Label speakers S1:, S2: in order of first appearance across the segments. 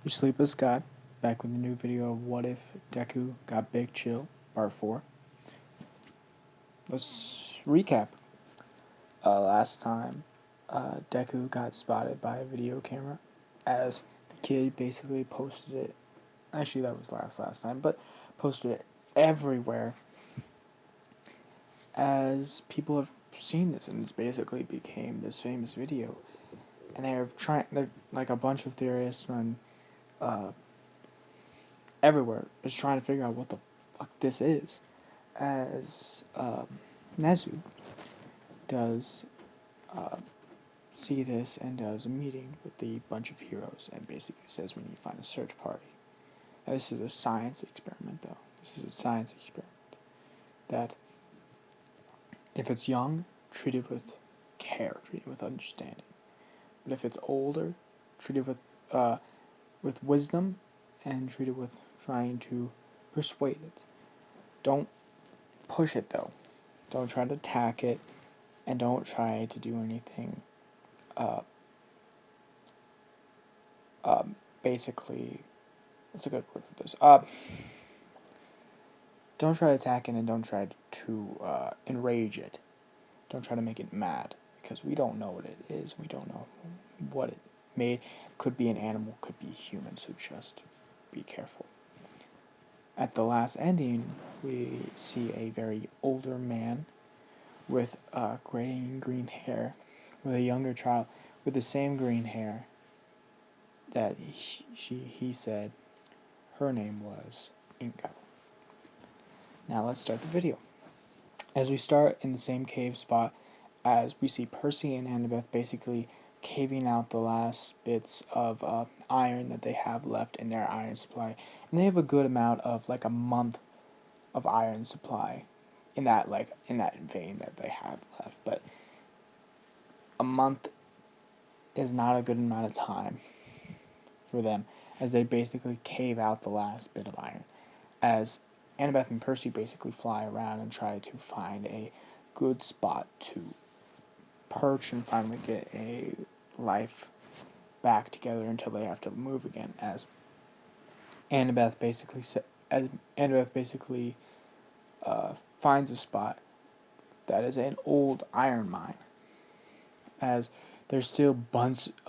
S1: Your Sleepless Guy, back with a new video of What If Deku Got Big Chill, Part 4. Let's recap. Last time, Deku got spotted by a video camera as the kid basically posted it. Actually, that was last time, but posted it everywhere as people have seen this, and it's basically became this famous video. And they're like a bunch of theorists and everywhere is trying to figure out what the fuck this is, as Nezu does see this and does a meeting with the bunch of heroes and basically says we need to find a search party. Now, this is a science experiment, though. This is a science experiment that, if it's young, treat it with care, treat it with understanding. But if it's older, treat it with wisdom and treat it with trying to persuade it. Don't push it, though. Don't try to attack it, and don't try to do anything basically, what's a good word for this? Don't try to attack it, and don't try to enrage it. Don't try to make it mad, because we don't know what it is. We don't know what it made. It could be an animal, could be human, so just be careful. At the last ending, we see a very older man with gray and green hair, with a younger child with the same green hair that he said her name was Inka. Now let's start the video. As we start in the same cave spot, as we see Percy and Annabeth basically caving out the last bits of iron that they have left in their iron supply, and they have a good amount of like a month of iron supply in that vein that they have left, but a month is not a good amount of time for them as they basically cave out the last bit of iron, as Annabeth and Percy basically fly around and try to find a good spot to perch and finally get a life back together until they have to move again, as Annabeth basically finds a spot that is an old iron mine, as there's still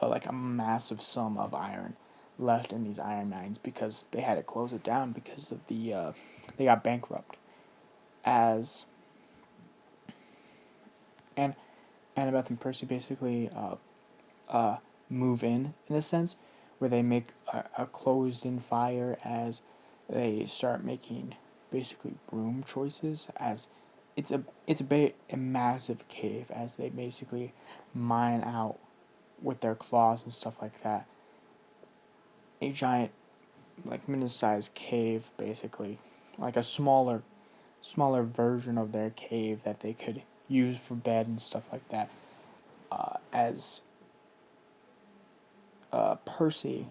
S1: like a massive sum of iron left in these iron mines because they had to close it down because of they got bankrupt, as and Annabeth and Percy basically move in a sense, where they make a closed-in fire as they start making basically room choices, as it's a massive cave, as they basically mine out with their claws and stuff like that a giant, like, mini-sized cave, basically like a smaller version of their cave that they could use for bed and stuff like that, as Percy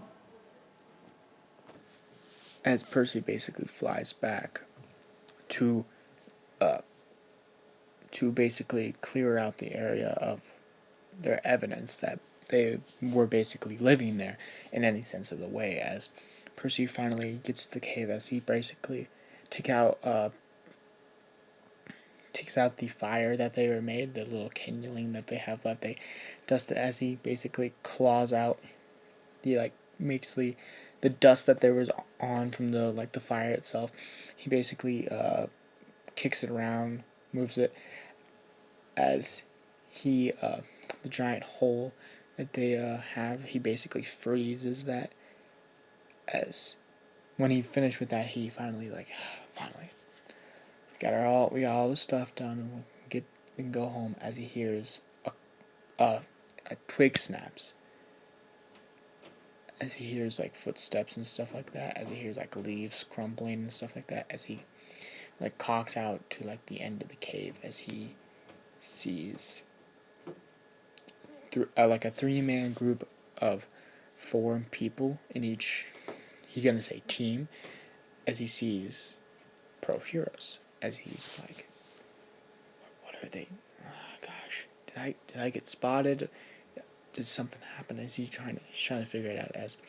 S1: basically flies back to basically clear out the area of their evidence that they were basically living there in any sense of the way, as Percy finally gets to the cave, as he basically takes out the fire that they were made, the little kindling that they have left. They dust it as he basically claws out makes the dust that there was on from the fire itself. He basically kicks it around, moves it, as he the giant hole that they have, he basically freezes that. As when he finished with that, he finally we got all the stuff done, and we can go home, as he hears a twig snaps, as he hears footsteps and stuff like that, as he hears leaves crumbling and stuff like that, as he cocks out to the end of the cave, as he sees a 3-man group of 4 people in each, he's gonna say team, as he sees pro heroes, as he's like, what are they? Oh, gosh, did I get spotted? Did something happen? As he's trying to figure it out, as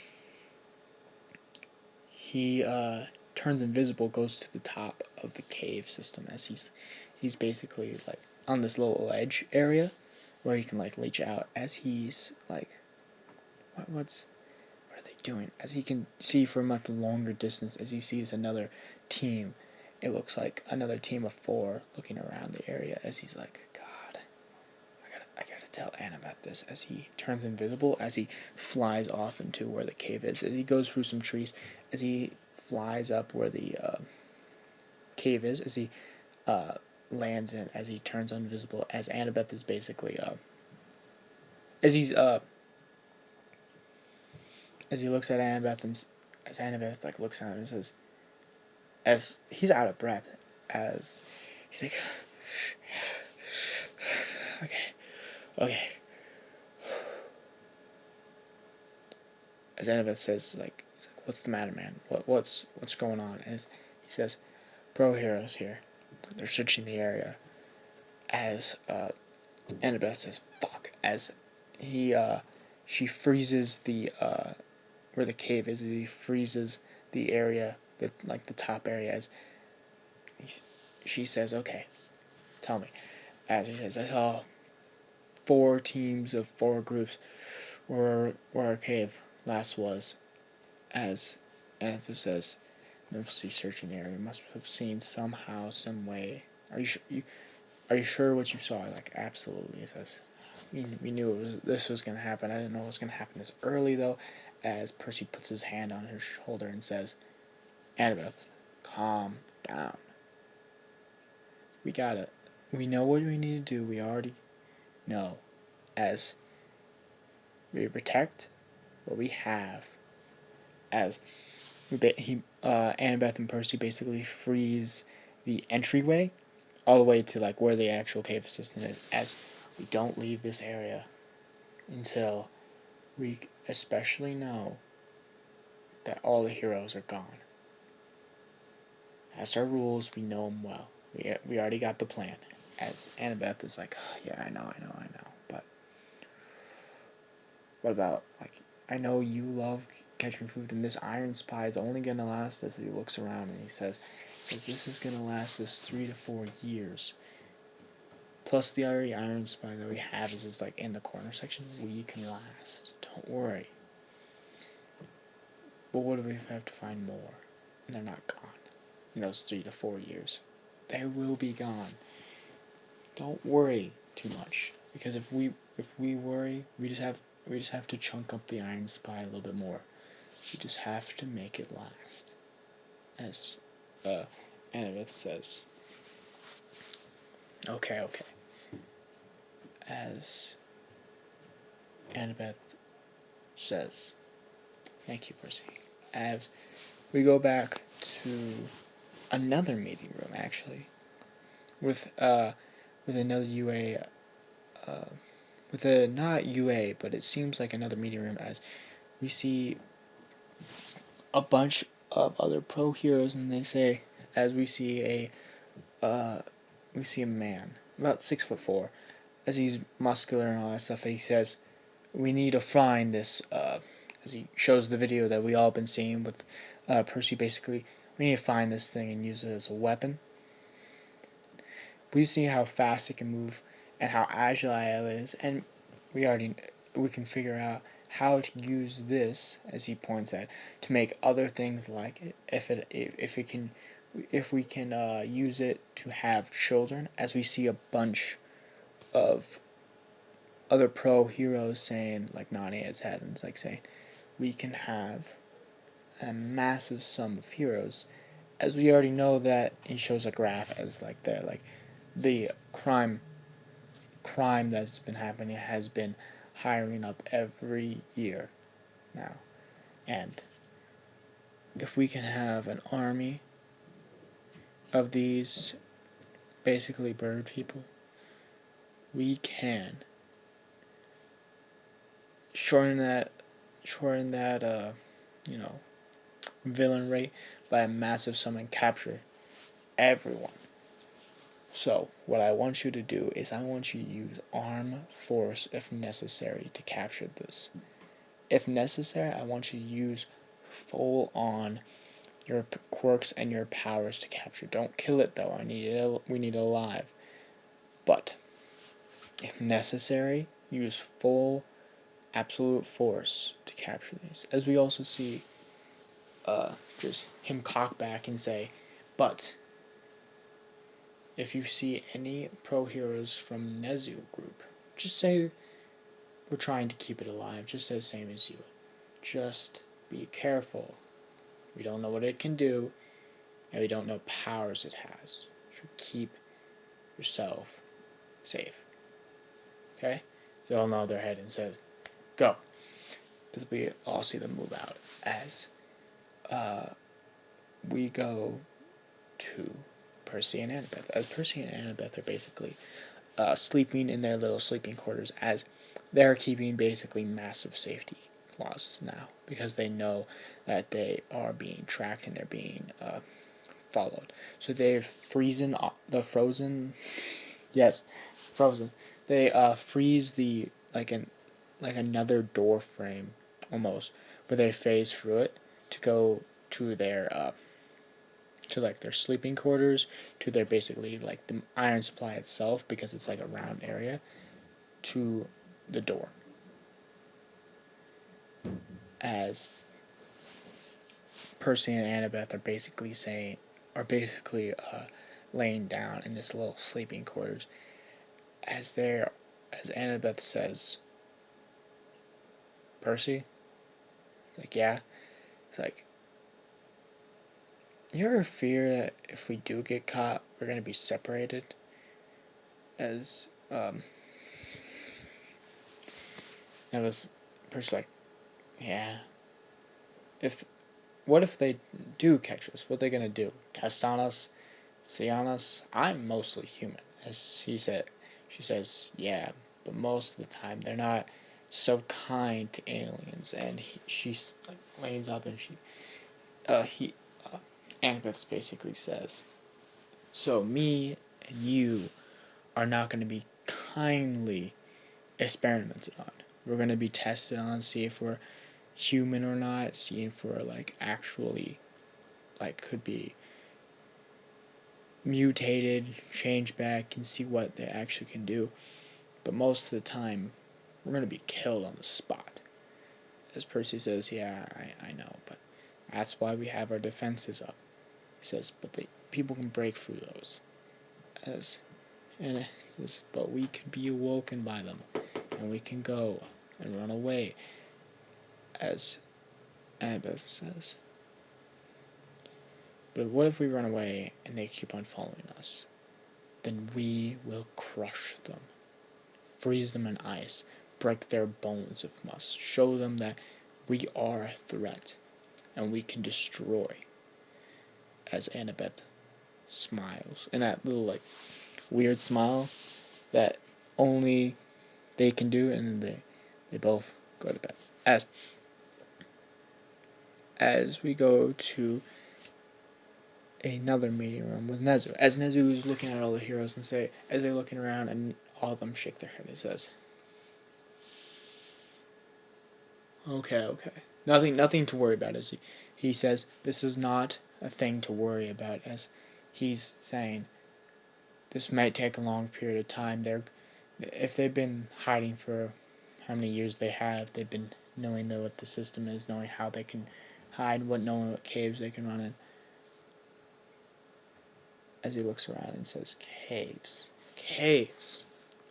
S1: he turns invisible, goes to the top of the cave system as he's basically like on this little ledge area where he can like reach out as he's like what are they doing? As he can see for a much longer distance, as he sees another team, it looks like another team of 4 looking around the area as he's like, God, I gotta tell Anna about this. As he turns invisible, as he flies off into where the cave is, as he goes through some trees, as he flies up where the cave is, as he lands in, as he turns invisible, as Annabeth is basically as he's as he looks at Annabeth and as Annabeth like looks at him and says, as he's out of breath, as he's like, okay. As Annabeth says, like, what's the matter, man? What's going on? And he says, pro heroes here. They're searching the area. As Annabeth says, fuck. As she freezes the where the cave is. He freezes the area, like the top area. As she says, okay, tell me. As he says, I saw 4 teams of 4 groups where our cave last was. As Annabeth says, mostly searching the area. Must have seen somehow, some way. Are you sure what you saw? Like, absolutely. He says, we knew this was going to happen. I didn't know it was going to happen this early, though. As Percy puts his hand on her shoulder and says, Annabeth, calm down. We got it. We know what we need to do. We already know. As we protect what we have. As Annabeth and Percy basically freeze the entryway all the way to like where the actual cave system is. As we don't leave this area until we especially know that all the heroes are gone. That's our rules. We know them well. We already got the plan. As Annabeth is like, oh, yeah, I know. But what about, like, I know you love catching food, and this iron spy is only going to last us. He looks around and he says this is going to last us 3 to 4 years. Plus the iron spy that we have is like in the corner section. We can last. Don't worry. But what if we have to find more? And they're not gone in those 3 to 4 years. They will be gone. Don't worry too much, because if we worry, we just have to chunk up the iron spy a little bit more. We just have to make it last. As Annabeth says, okay. As Annabeth says, thank you, Percy. As we go back to another meeting room, actually, with another UA, with a not UA, but it seems like another meeting room, as we see a bunch of other pro heroes, and they say, as we see a man about 6'4", as he's muscular and all that stuff. And he says, "We need to find this." As he shows the video that we all been seeing with Percy, basically, we need to find this thing and use it as a weapon. We see how fast it can move and how agile it is, and we can figure out how to use this, as he points at, to make other things like it. If we can use it to have children, as we see a bunch of other pro heroes saying, like Nania's had, and it's like saying, we can have a massive sum of heroes, as we already know that he shows a graph as like the crime that's been happening has been hiring up every year now. And if we can have an army of these basically bird people, we can shorten that villain rate by a massive sum and capture everyone. So what I want you to do is I want you to use armed force if necessary to capture this. If necessary, I want you to use full on your quirks and your powers to capture. Don't kill it though. We need it alive. But if necessary, use full absolute force to capture these. As we also see just him cock back and say, but if you see any pro heroes from Nezu group, just say we're trying to keep it alive, just as same as you. Just be careful. We don't know what it can do, and we don't know powers it has. So keep yourself safe. Okay? So they'll nod their head and says, go. As we all see them move out. As we go to Percy and Annabeth. As Percy and Annabeth are basically sleeping in their little sleeping quarters, as they're keeping basically massive safety clauses now, because they know that they are being tracked and they're being followed. So they're frozen. They freeze the like another door frame almost, where they phase through it to go to their their sleeping quarters, to their basically like the iron supply itself, because it's like a round area, to the door. As Percy and Annabeth are basically laying down in this little sleeping quarters. As Annabeth says, Percy? He's like, yeah. It's like, you ever fear that if we do get caught, we're gonna be separated? As Percy's like, yeah. What if they do catch us? What are they gonna do? Test on us? See on us? I'm mostly human. As she says, yeah, but most of the time they're not so kind to aliens. And she like leans up and Annabeth basically says, so me and you are not going to be kindly experimented on. We're going to be tested on, see if we're human or not, see if we're like actually could be mutated, change back, and see what they actually can do. But most of the time, we're going to be killed on the spot. As Percy says, yeah, I know, but that's why we have our defenses up. He says, but people can break through those. But we could be awoken by them, and we can go and run away, as Annabeth says. But what if we run away and they keep on following us? Then we will crush them, freeze them in ice, break their bones if must, show them that we are a threat, and we can destroy. As Annabeth smiles, and that little weird smile that only they can do, and then they both go to bed. As we go to another meeting room with Nezu, as Nezu is looking at all the heroes and as they're looking around, and all of them shake their head, he says, okay, nothing to worry about. As he says, this is not a thing to worry about, as he's saying this might take a long period of time. If they've been hiding for how many years they've been knowing what the system is, knowing how they can hide, knowing what caves they can run in. As he looks around and says, caves.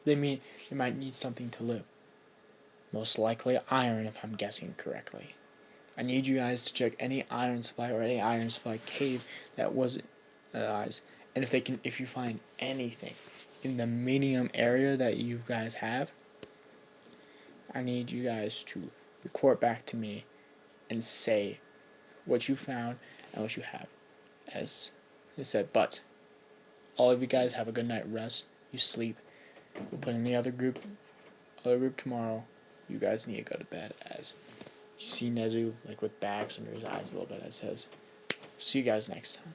S1: They might need something to live. Most likely iron, if I'm guessing correctly. I need you guys to check any iron supply or any iron supply cave that wasn't eyes. And if you find anything in the medium area that you guys have, I need you guys to report back to me and say what you found and what you have. As I said, but all of you guys have a good night rest. You sleep. We'll put in the other group tomorrow. You guys need to go to bed. As you see Nezu with bags under his eyes a little bit, that says, see you guys next time.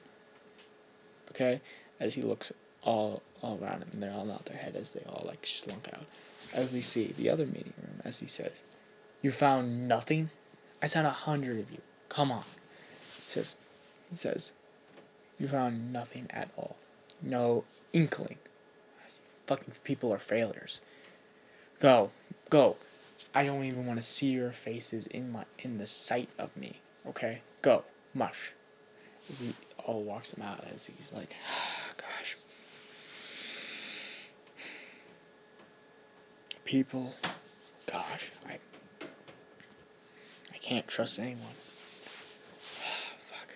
S1: Okay? As he looks all around him, and they all nod their head as they all slunk out. As we see the other meeting room, as he says, you found nothing? I sent 100 of you. Come on. He says, He says, you found nothing at all. No inkling. Fucking people are failures. Go. Go. I don't even want to see your faces in the sight of me. Okay? Go. Mush. As he all walks him out as he's like, gosh. People, gosh, I can't trust anyone. Fuck.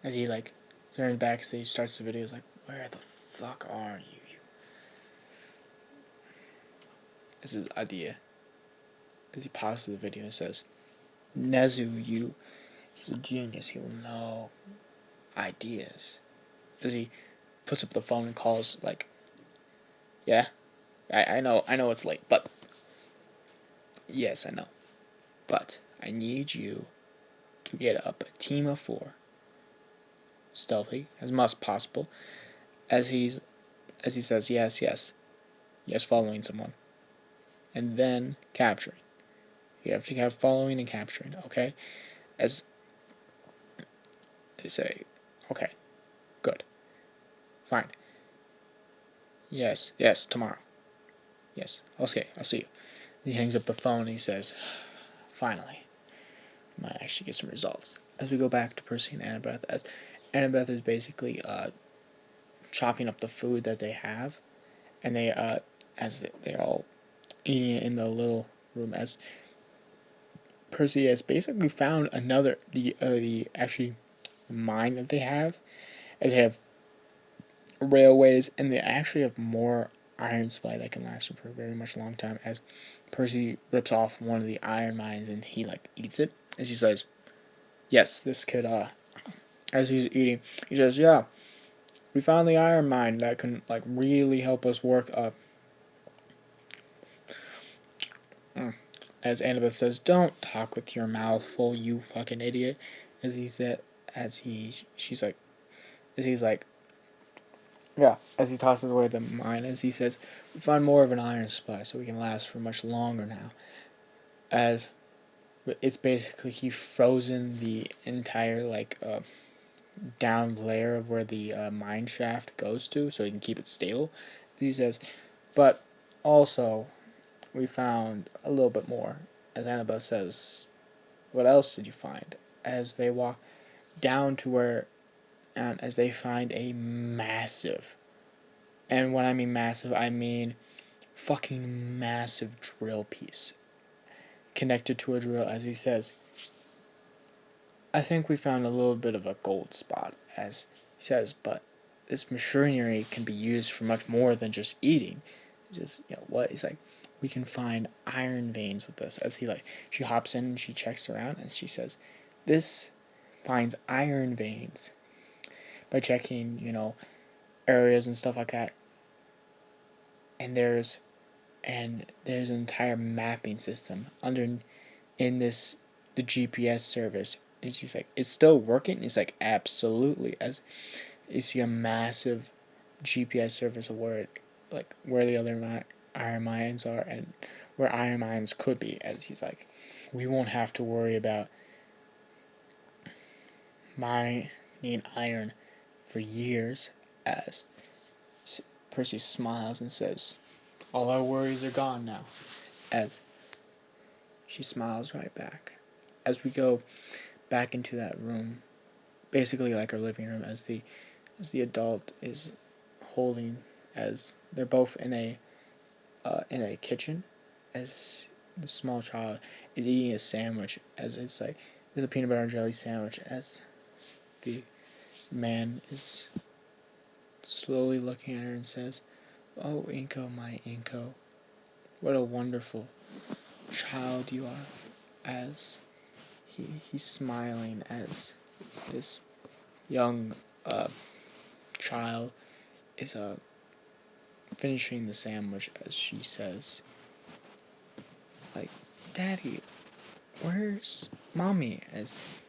S1: As he like turns back, so he starts the video. He's like, where the fuck are you? This is idea. As he pauses the video and says, Nezu, he's a genius. He will know ideas. As he puts up the phone and calls, like, yeah, I know it's late, but yes, I know, but I need you to get up a team of 4, stealthy as much possible, as he says yes, following someone, and then capturing. You have to have following and capturing, okay? As they say, okay, good, fine. Yes, tomorrow. Yes, okay, I'll see you. He hangs up the phone and he says, finally, might actually get some results. As we go back to Percy and Annabeth, as Annabeth is basically chopping up the food that they have, and they're all eating it in the little room, as Percy has basically found the actually mine that they have, as they have railways, and they actually have more iron supply that can last them for a very much long time, as Percy rips off one of the iron mines and he like eats it, as he says, yes, this could as he's eating, he says, yeah, we found the iron mine that can like really help us work up. As Annabeth says, don't talk with your mouth full, you fucking idiot. As he said, she's like, as he's like, yeah, as he tosses away the mine, as he says, we find more of an iron supply so we can last for much longer now. As it's basically he frozen the entire like down layer of where the mine shaft goes to so he can keep it stable. He says, but also we found a little bit more. As Annabelle says, what else did you find? As they walk down to where, and as they find a massive, and when I mean massive, I mean fucking massive drill piece connected to a drill, as he says, I think we found a little bit of a gold spot, as he says, but this machinery can be used for much more than just eating. It's just, what? He's like, we can find iron veins with this. As she hops in and she checks around, and she says, this finds iron veins by checking, areas and stuff like that. And there's an entire mapping system in the GPS service. And she's like, it's still working? He's like, absolutely. As you see a massive GPS service of where the other iron mines are and where iron mines could be. As he's like, we won't have to worry about mining iron for years. As Percy smiles and says, all our worries are gone now. As she smiles right back. As we go back into that room, basically like our living room, as the adult is holding, as they're both in a kitchen, as the small child is eating a sandwich, as it's like there's a peanut butter and jelly sandwich, as the man is slowly looking at her and says, oh, Inko, my Inko, what a wonderful child you are. As he's smiling as this young child is finishing the sandwich, as she says, like, Daddy, where's Mommy? As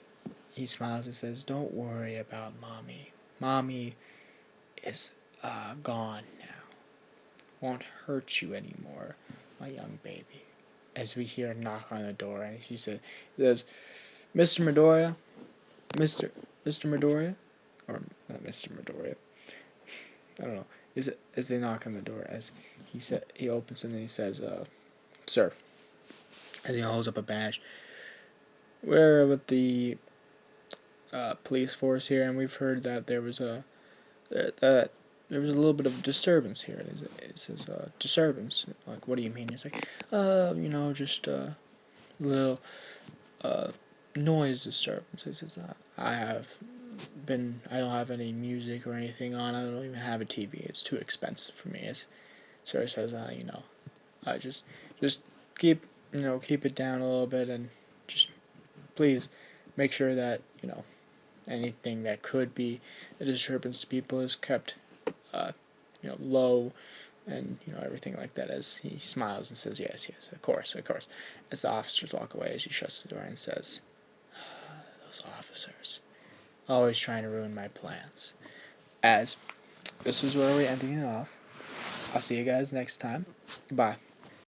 S1: he smiles and says, don't worry about Mommy. Mommy is gone now. Won't hurt you anymore, my young baby. As we hear a knock on the door, and she says, Mr. Midoriya, Mr. Midoriya, or not Mr. Midoriya. I don't know. As they knock on the door, as he opens it and he says, "Sir," and he holds up a badge. We're with the police force here, and we've heard that there was a little bit of disturbance here. It says disturbance. Like, what do you mean? It's like, just little noise disturbance. It says, I don't have any music or anything on. I don't even have a TV. It's too expensive for me. So it says, just keep it down a little bit, and just please make sure that anything that could be a disturbance to people is kept low, and everything like that. As he smiles and says, yes, of course, of course. As the officers walk away, as he shuts the door and says, those officers, always trying to ruin my plans. As this is where we're ending it off. I'll see you guys next time. Goodbye.